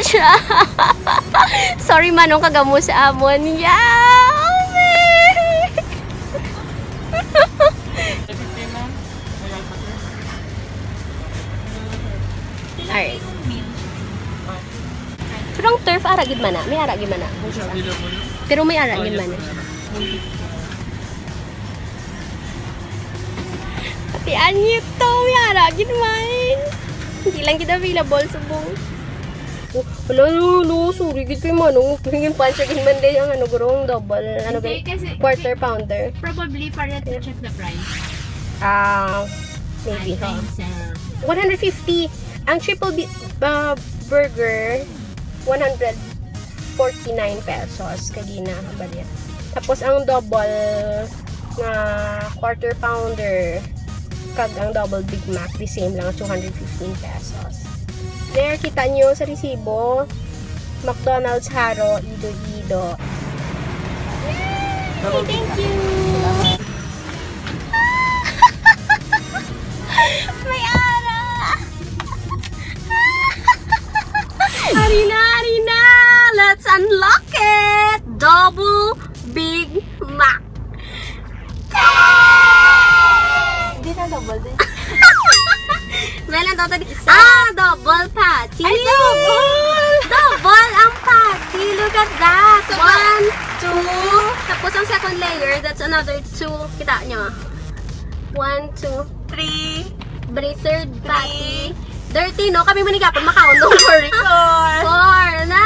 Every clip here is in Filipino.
siya. Sorry manong kagamo sa amon. Alright. Pero ang turf, aragid man na. May aragid man na. Pero may aragid man na siya. Hatian niyo ito. May aragid man. Hindi lang kita available sa buong. Wala no. Sorry, gid kayo manong. Hingin pa siya man day ang ano, gurong double. Ano ba? Quarter pounder. Probably para to check the price. Maybe. 150. Ang triple burger, 149 pesos. Kagina, balit. Tapos ang double na quarter pounder, kag ang double Big Mac, the same lang, 215 pesos. There, kita nyo sa resibo, McDonald's Haro, Ido-Ido. Yay! Thank you! May ara! Harina! Let's unlock it! Double Big Mac! Hindi na double din. Meron daw tadi. Double patty! Ay, double! Double ang patty! Look at that! So, 1, 2, tapos ang second layer, that's another 2. Kita nyo. 1, 2, 3. Bali, third patty. Dirty, no? Kami manigapon, makauno. 4 na!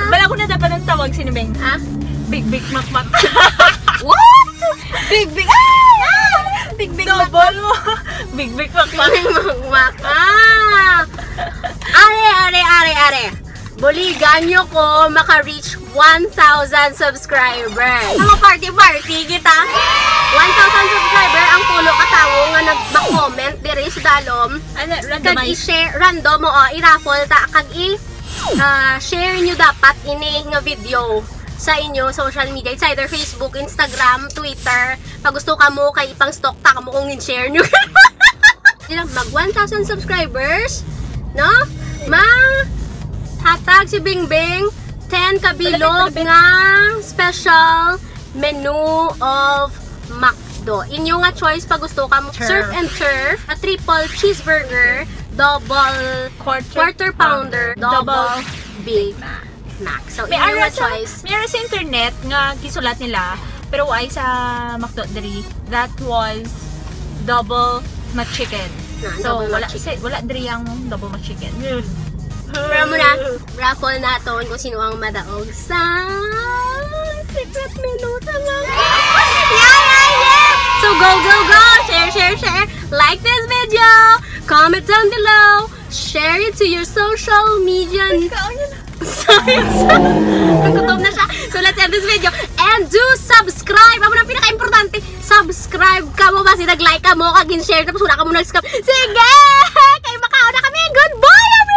Bala ko na dapat ang tawag si Beng. Ha? Big Mac. What? Big Big Double mo. Big Mac. Mac. Are. Buligan nyo ko maka-reach 1,000 subscribers. Ang party kita. 1,000 subscriber ang pulo katawo nga nag-comment diri sa dalom. Kag i-share random mo i-raffle ta kag share nyo dapat ini nga video sa inyo social media. It's either Facebook, Instagram, Twitter. Pag gusto ka mo kay ipang stock ta mo kung in-share nyo. Mag 1,000 subscribers, no? Hatag si Bingbing 10 kabilog nga special menu of McDo. Inyo nga choice pag gusto ka mo. Surf and turf, a triple cheeseburger, double quarter pounder, double Big Mac. So inyo nga choice. May sa internet nga gisulat nila pero ay sa McDo diri that was double McChicken. So wala diri ang double McChicken. Pero muna, raffle natin kung sino ang madaog sa secret menu sa mga. Yeah! So go! Share! Like this video! Comment down below! Share it to your social media. Nagutom na siya. So let's end this video. And do subscribe! Amo na pinaka-importante. Subscribe ka mo ba? Nag-like ka mo, kag-share, tapos wala ka mo nag-subscribe. Sige! Kaya makao na kami. Goodbye everyone!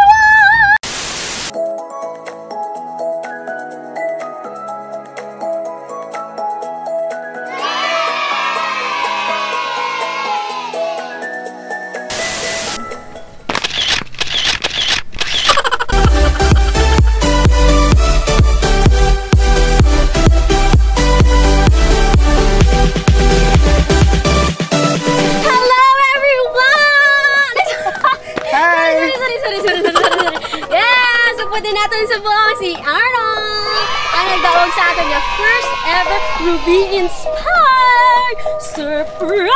Natin sa buong si Arnold ang nagdaog sa atin yung first ever Ruby Inspired Surprise!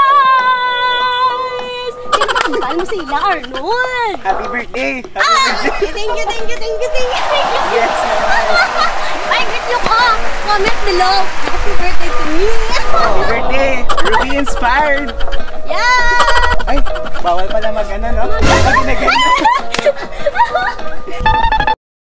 Kinakabal mo sila, Arnold! Happy birthday! Thank you! Yes! Ay, greet nyo ko! Comment below! Happy birthday to me! Happy birthday! Ruby Inspired! Yeah! Ay, bawal pala mag-ano, no? Pag nag-ano.